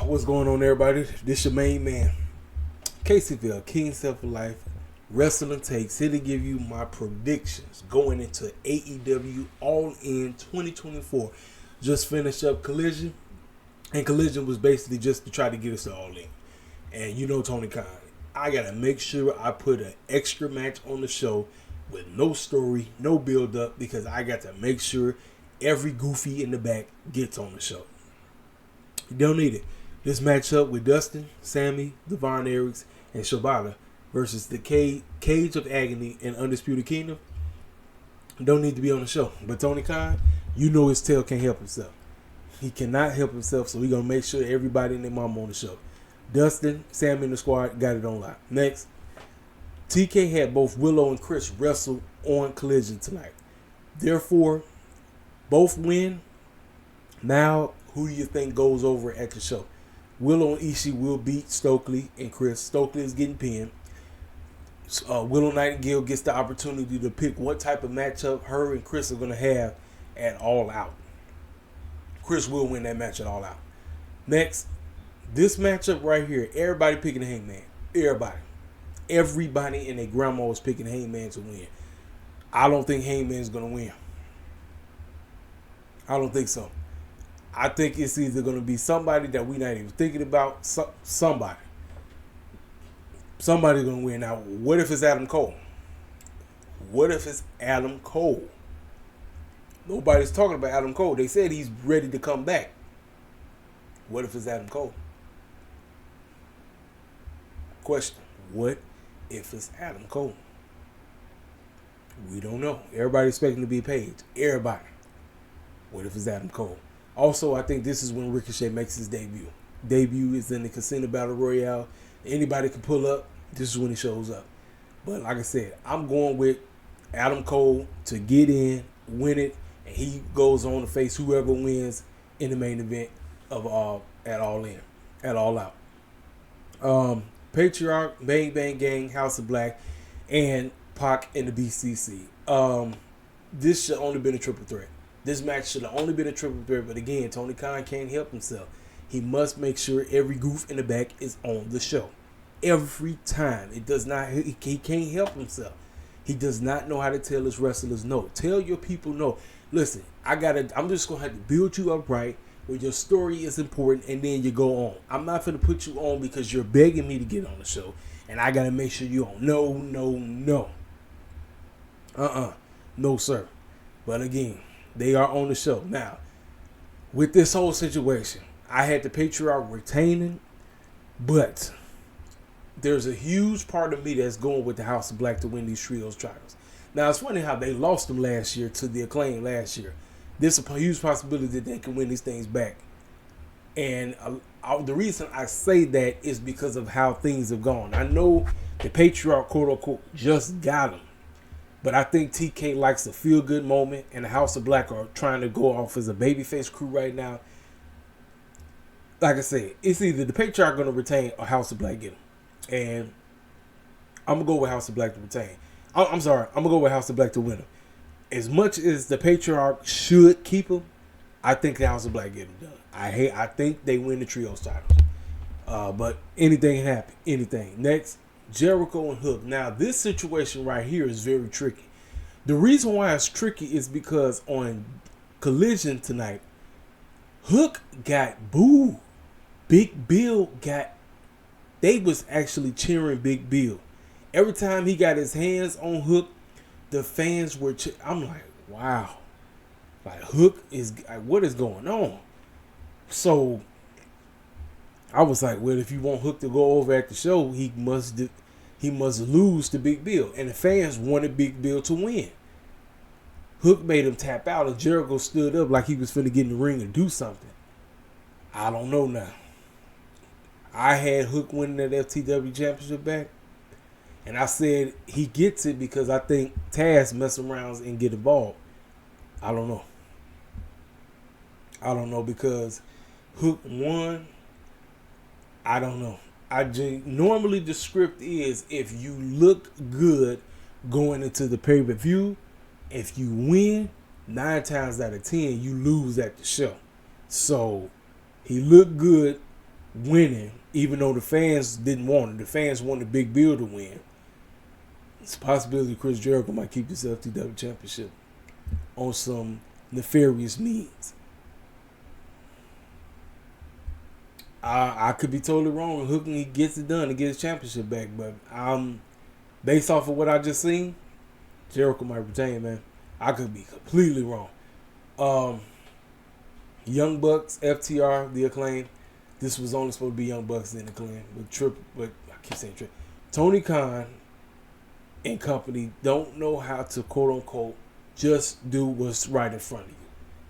What's going on, everybody? This your main man, KCVL, King Self for Life, Wrestling Takes, here to give you my predictions going into AEW All-In 2024. Just finished up Collision, and Collision was basically just to try to get us to All-In. And you know Toni Khan, I got to make sure I put an extra match on the show with no story, no build-up, because I got to make sure every goofy in the back gets on the show. You don't need it. This matchup with Dustin, Sammy, Devon Eriks, and Shibata versus the Cage of Agony and Undisputed Kingdom don't need to be on the show. But Toni Khan, you know his tail can't help himself. He cannot help himself, so we're going to make sure everybody and their mama on the show. Dustin, Sammy, and the squad got it on lock. Next, TK had both Willow and Chris wrestle on Collision tonight. Therefore, both win. Now, who do you think goes over at the show? Willow and Ishii will beat Stokely and Chris. Stokely is getting pinned. Willow Nightingale gets the opportunity to pick what type of matchup her and Chris are going to have at All Out. Chris will win that match at All Out. Next, this matchup right here, everybody picking Hangman. Everybody and their grandma was picking Hangman to win. I don't think Hangman's going to win. I don't think so. I think it's either going to be somebody that we're not even thinking about. Somebody. Somebody's going to win. Now, what if it's Adam Cole? What if it's Adam Cole? Nobody's talking about Adam Cole. They said he's ready to come back. What if it's Adam Cole? Question. What if it's Adam Cole? We don't know. Everybody's expecting to be Paige. Everybody. What if it's Adam Cole? Also, I think this is when Ricochet makes his debut. Debut is in the Casino Battle Royale. Anybody can pull up. This is when he shows up. But like I said, I'm going with Adam Cole to get in, win it, and he goes on to face whoever wins in the main event of at All Out. Patriarch, Bang Bang Gang, House of Black, and Pac and the BCC. This should only been a triple threat. This match should have only been a triple threat, but again, Toni Khan can't help himself. He must make sure every goof in the back is on the show. Every time. It does not. He can't help himself. He does not know how to tell his wrestlers no. Tell your people no. Listen, I'm just gonna have to build you up right where your story is important, and then you go on. I'm not gonna put you on because you're begging me to get on the show, and I gotta make sure you on. No. No, sir. But again, they are on the show. Now, with this whole situation, I had the Patriarch retaining, but there's a huge part of me that's going with the House of Black to win these trios titles. Now, it's funny how they lost them last year to the Acclaim last year. There's a huge possibility that they can win these things back. And the reason I say that is because of how things have gone. I know the Patriarch, quote unquote, just got them. But I think TK likes a feel-good moment, and the House of Black are trying to go off as a babyface crew right now. Like I said, it's either the Patriarch going to retain or House of Black get him. And I'm going to go with House of Black to retain. I'm sorry, I'm going to go with House of Black to win him. As much as the Patriarch should keep him, I think the House of Black get him done. I think they win the trios titles. But anything can happen. Anything. Next. Jericho and Hook. Now, this situation right here is very tricky. The reason why it's tricky is because on Collision tonight, Hook got booed. Big Bill they was actually cheering Big Bill. Every time he got his hands on Hook, the fans were I'm like, wow. Like, Hook is, what is going on? So, I was like, well, if you want Hook to go over at the show, he must lose to Big Bill. And the fans wanted Big Bill to win. Hook made him tap out, and Jericho stood up like he was finna get in the ring and do something. I don't know now. I had Hook winning that FTW championship back. And I said he gets it because I think Taz mess around and get involved. I don't know because Hook won. I don't know. Normally the script is if you look good going into the pay-per-view, if you win, 9 times out of 10 you lose at the show. So he looked good winning, even though the fans didn't want it. The fans wanted Big Bill to win. It's a possibility Chris Jericho might keep this FTW championship on some nefarious means. I could be totally wrong. Hook he gets it done to get his championship back, but based off of what I just seen, Jericho might retain, man. I could be completely wrong. Young Bucks, FTR, the Acclaim. This was only supposed to be Young Bucks and Acclaim, but I keep saying Trip. Tony Khan and company don't know how to quote unquote just do what's right in front of you.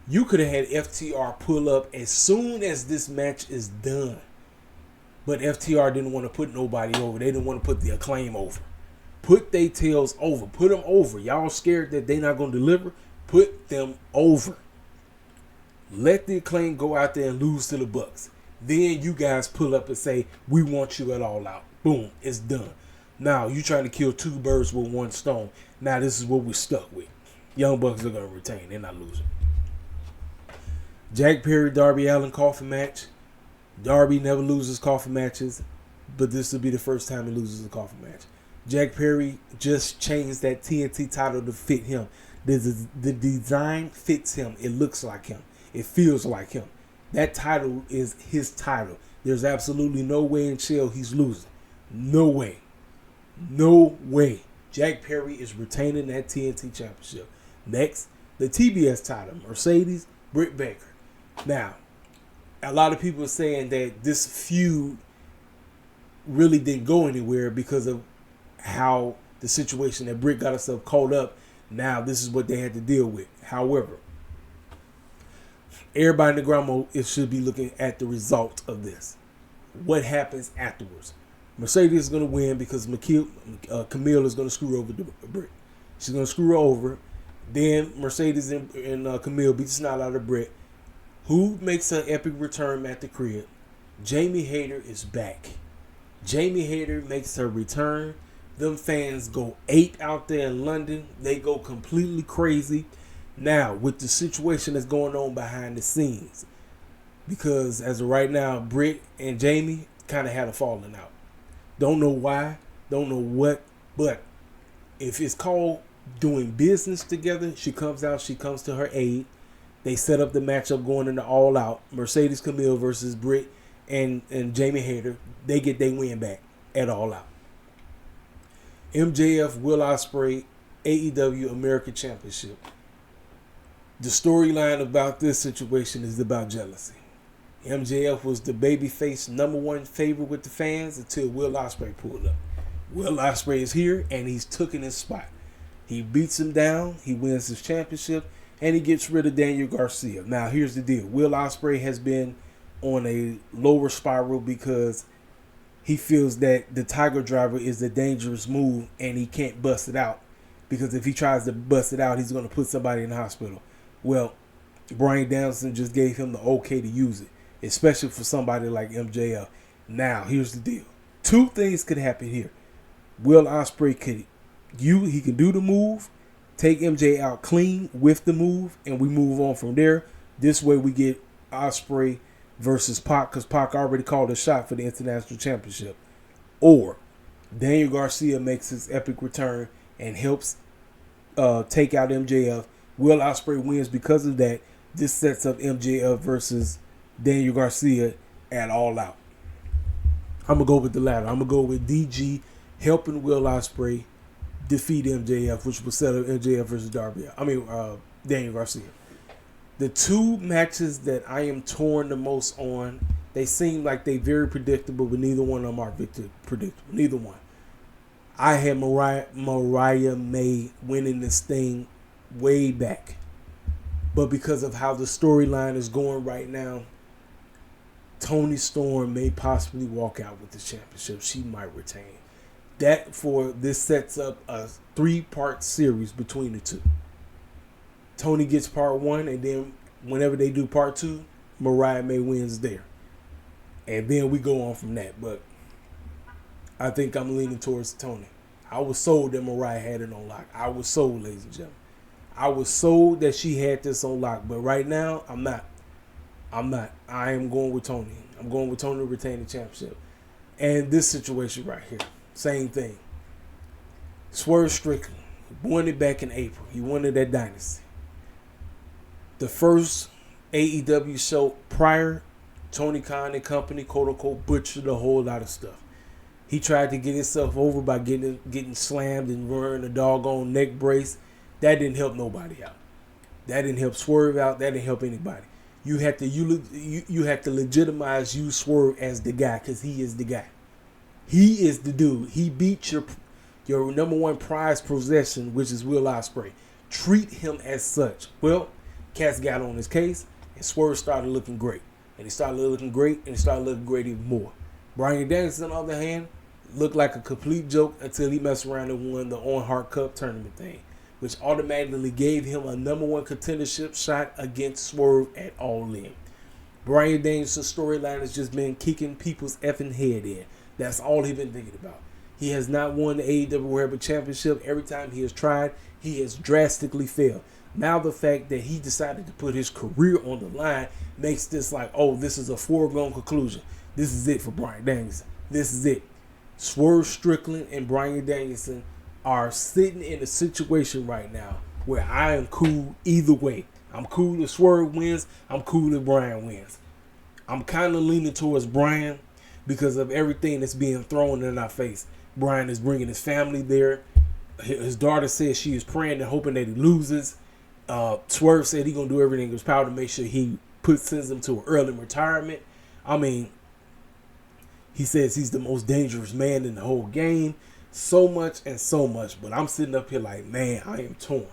You could have had FTR pull up as soon as this match is done. But FTR didn't want to put nobody over. They didn't want to put the Acclaim over. Put their tails over. Put them over. Y'all scared that they not going to deliver? Put them over. Let the Acclaim go out there and lose to the Bucks. Then you guys pull up and say, we want you at All Out. Boom. It's done. Now, you trying to kill two birds with one stone. Now, this is what we're stuck with. Young Bucks are going to retain. They're not losing. Jack Perry, Darby Allin coffin match. Darby never loses coffin matches, but this will be the first time he loses a coffin match. Jack Perry just changed that TNT title to fit him. The design fits him. It looks like him. It feels like him. That title is his title. There's absolutely no way in hell he's losing. No way. No way. Jack Perry is retaining that TNT championship. Next, the TBS title. Mercedes, Britt Baker. Now, a lot of people are saying that this feud really didn't go anywhere because of how the situation that Britt got herself caught up. Now, this is what they had to deal with. However, everybody in the ground should be looking at the result of this. What happens afterwards? Mercedes is going to win because Camille is going to screw over Britt. She's going to screw her over. Then Mercedes and Camille beat the snot out of Britt. Who makes an epic return at the crib? Jamie Hayter is back. Jamie Hayter makes her return. Them fans go 8 out there in London. They go completely crazy. Now, with the situation that's going on behind the scenes, because as of right now, Britt and Jamie kind of had a falling out. Don't know why, don't know what, but if it's called doing business together, she comes out, she comes to her aid. They set up the matchup going into All Out. Mercedes Camille versus Britt and Jamie Hayter. They get their win back at All Out. MJF, Will Ospreay, AEW American Championship. The storyline about this situation is about jealousy. MJF was the babyface #1 favorite with the fans until Will Ospreay pulled up. Will Ospreay is here and he's taken his spot. He beats him down, he wins his championship, and he gets rid of Daniel Garcia. Now, here's the deal. Will Ospreay has been on a lower spiral because he feels that the Tiger Driver is a dangerous move and he can't bust it out. Because if he tries to bust it out, he's going to put somebody in the hospital. Well, Bryan Danielson just gave him the okay to use it, especially for somebody like MJF. Now, here's the deal. 2 things could happen here. Will Ospreay can do the move, take MJ out clean with the move, and we move on from there. This way we get Ospreay versus Pac, because Pac already called a shot for the International Championship. Or Daniel Garcia makes his epic return and helps take out MJF. Will Ospreay wins because of that. This sets up MJF versus Daniel Garcia at All Out. I'm going to go with the latter. I'm going to go with DG helping Will Ospreay defeat MJF, which will set up MJF versus Daniel Garcia. The 2 matches that I am torn the most on, they seem like they very predictable, but neither one of them are predictable. Neither one. I had Mariah May winning this thing way back. But because of how the storyline is going right now, Toni Storm may possibly walk out with the championship. She might retain. This sets up a 3-part series between the 2. Toni gets part 1, and then whenever they do part 2, Mariah May wins there. And then we go on from that. But I think I'm leaning towards Toni. I was sold that Mariah had it on lock. I was sold, ladies and gentlemen. I was sold that she had this on lock. But right now, I'm not. I'm not. I am going with Toni. I'm going with Toni to retain the championship. And this situation right here, same thing. Swerve Strickland won it back in April. He won it at Dynasty. The first AEW show prior, Tony Khan and company, quote unquote, butchered a whole lot of stuff. He tried to get himself over by getting slammed and wearing a doggone neck brace. That didn't help nobody out. That didn't help Swerve out. That didn't help anybody. You have to legitimize you, Swerve, as the guy, because he is the guy. He is the dude. He beat your number one prize possession, which is Will Ospreay. Treat him as such. Well, Cass got on his case, and Swerve started looking great. And he started looking great, and he started looking great even more. Bryan Danielson, on the other hand, looked like a complete joke until he messed around and won the On Heart Cup tournament thing, which automatically gave him a number one contendership shot against Swerve at All-In. Bryan Danielson's storyline has just been kicking people's effing head in. That's all he's been thinking about. He has not won the AEW World Heavyweight Championship. Every time he has tried, he has drastically failed. Now the fact that he decided to put his career on the line makes this like, oh, this is a foregone conclusion. This is it for Bryan Danielson. This is it. Swerve Strickland and Bryan Danielson are sitting in a situation right now where I am cool either way. I'm cool if Swerve wins. I'm cool if Bryan wins. I'm kind of leaning towards Bryan because of everything that's being thrown in our face. Bryan is bringing his family there. His daughter says she is praying and hoping that he loses. Swerve said he's going to do everything in his power to make sure he sends him to an early retirement. I mean, he says he's the most dangerous man in the whole game. So much and so much. But I'm sitting up here like, man, I am torn.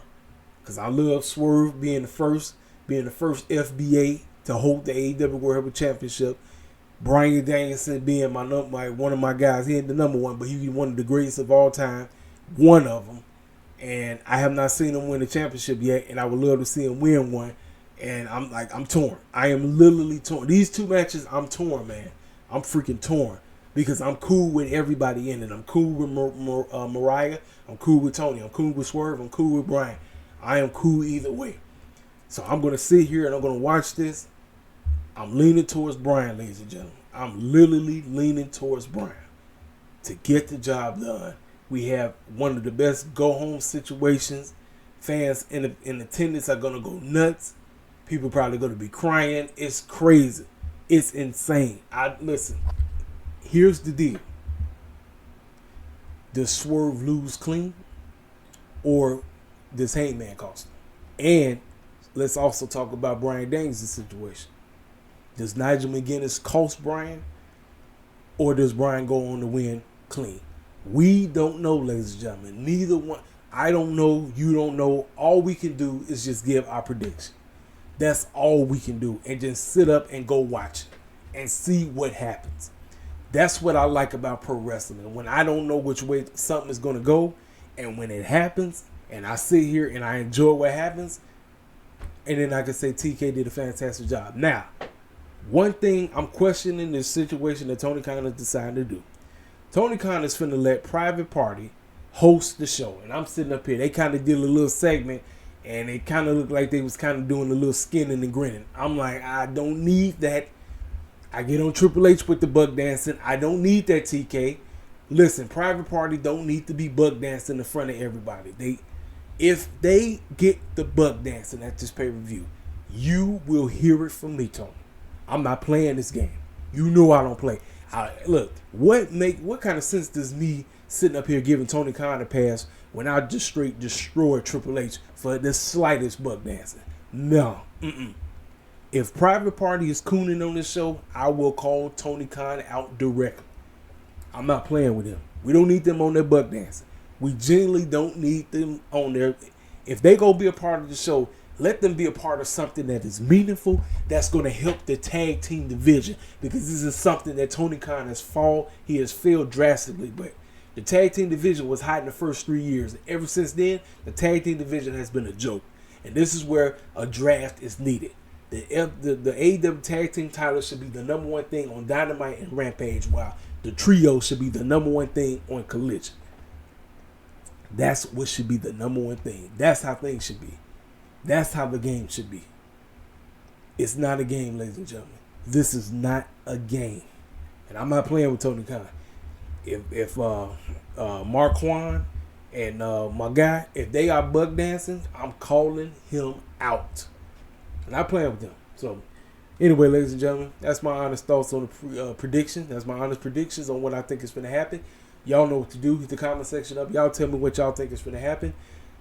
Because I love Swerve being the first FBA to hold the AEW World Heavyweight Championship. Bryan Danielson being one of my guys. He ain't the number one, but he's one of the greatest of all time. One of them. And I have not seen him win a championship yet. And I would love to see him win one. And I'm torn. I am literally torn. These two matches, I'm torn, man. I'm freaking torn. Because I'm cool with everybody in it. I'm cool with Mariah. I'm cool with Toni. I'm cool with Swerve. I'm cool with Bryan. I am cool either way. So I'm going to sit here and I'm going to watch this. I'm leaning towards Bryan, ladies and gentlemen. I'm literally leaning towards Bryan to get the job done. We have one of the best go-home situations. Fans in attendance are going to go nuts. People probably going to be crying. It's crazy. It's insane. Listen. Here's the deal. Does Swerve lose clean? Or does Hangman cost him? And let's also talk about Bryan Danielson's situation. Does Nigel McGuinness cost Bryan? Or does Bryan go on to win clean? We don't know, ladies and gentlemen. Neither one. I don't know. You don't know. All we can do is just give our prediction. That's all we can do. And just sit up and go watch it. And see what happens. That's what I like about pro wrestling. When I don't know which way something is going to go, and when it happens, and I sit here and I enjoy what happens, and then I can say TK did a fantastic job. Now, one thing I'm questioning this situation that Tony Khan has decided to do. Tony Khan is finna let Private Party host the show. And I'm sitting up here. They kind of did a little segment, and it kind of looked like they was kind of doing a little skinning and grinning. I'm like, I don't need that. I get on Triple H with the buck dancing. I don't need that, TK. Listen, Private Party don't need to be buck dancing in front of everybody. If they get the buck dancing at this pay-per-view, you will hear it from me, Tony. I'm not playing this game. You know I don't play. Look, what kind of sense does me sitting up here giving Tony Khan a pass when I just straight destroy Triple H for the slightest buck dancing? No. If Private Party is cooning on this show, I will call Tony Khan out directly. I'm not playing with them. We don't need them on their buck dancing. We genuinely don't need them on there. If they go be a part of the show, let them be a part of something that is meaningful, that's going to help the tag team division. Because this is something that Tony Khan has failed drastically. But the tag team division was hot in the first 3 years. Ever since then, the tag team division has been a joke. And this is where a draft is needed. The AEW tag team title should be the number one thing on Dynamite and Rampage, while the trio should be the number one thing on Collision. That's what should be the number one thing. That's how things should be. That's how the game should be. It's not a game, ladies and gentlemen. This is not a game. And I'm not playing with Tony Khan. If Marquand and my guy, if they are buck dancing, I'm calling him out. And I'm playing with them. So, anyway, ladies and gentlemen, that's my honest thoughts on the prediction. That's my honest predictions on what I think is going to happen. Y'all know what to do. Hit the comment section up. Y'all tell me what y'all think is going to happen.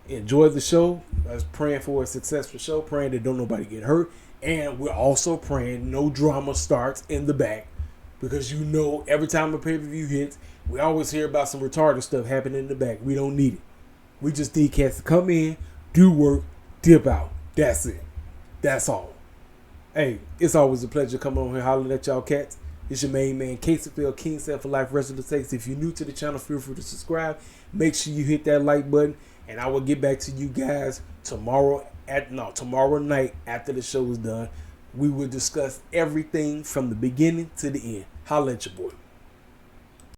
Enjoy the show. I was praying for a successful show. Praying that don't nobody get hurt. And we're also praying no drama starts in the back. Because you know every time a pay-per-view hits, we always hear about some retarded stuff happening in the back. We don't need it. We just need cats to come in, do work, dip out. That's it. That's all. Hey, it's always a pleasure coming on here hollering at y'all cats. It's your main man, Caseyfield, King Set for Life, Rest of the Takes. If you're new to the channel, feel free to subscribe. Make sure you hit that like button. And I will get back to you guys tomorrow night after the show is done. We will discuss everything from the beginning to the end. Holla at your boy.